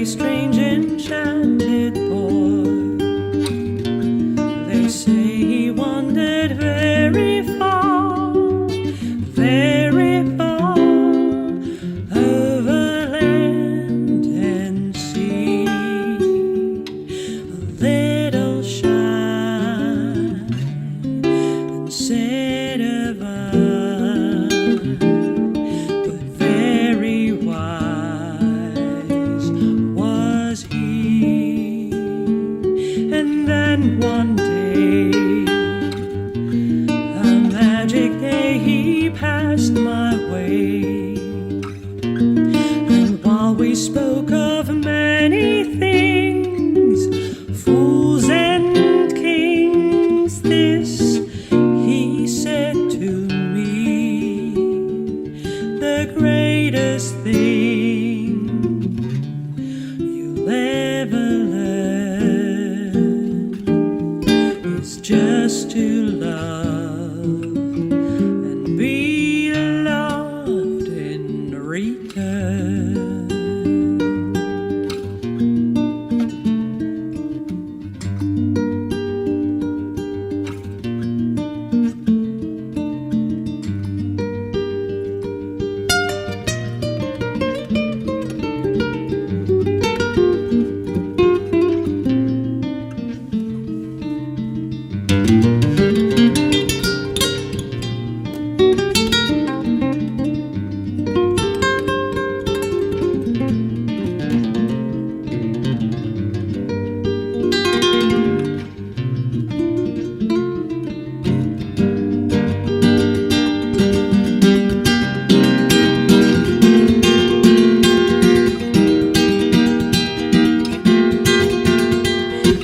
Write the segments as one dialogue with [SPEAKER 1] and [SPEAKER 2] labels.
[SPEAKER 1] strange enchanted boy. They say he wandered very far, very far, over land and sea. A little shy and said of but very wise was he. And then one day, a magic day, he passed my way. And while we spoke of many things, fools and kings, this he said to me: the greatest thing you'll ever learn is just to love and be loved in return.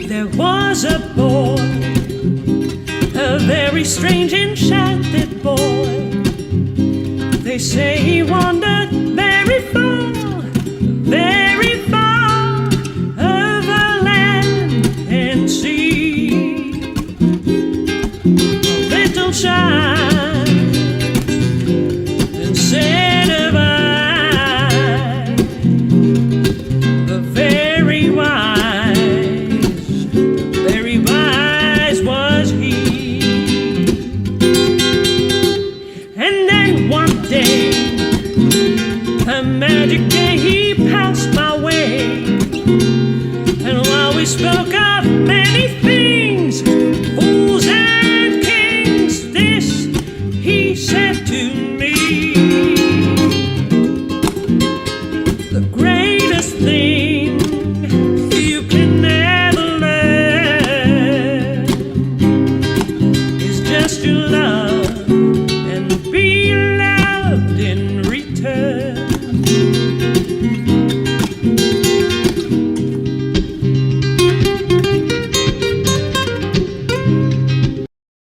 [SPEAKER 1] There was a boy, a very strange enchanted boy. They say he wandered very far, very far, over land and sea. A little shy and said of the very wise was he. And then one day, a magic day, he passed my way. And while we spoke of many things, fools and kings, this he said to me: the greatest thing you can ever learn is just to love and be loved in return.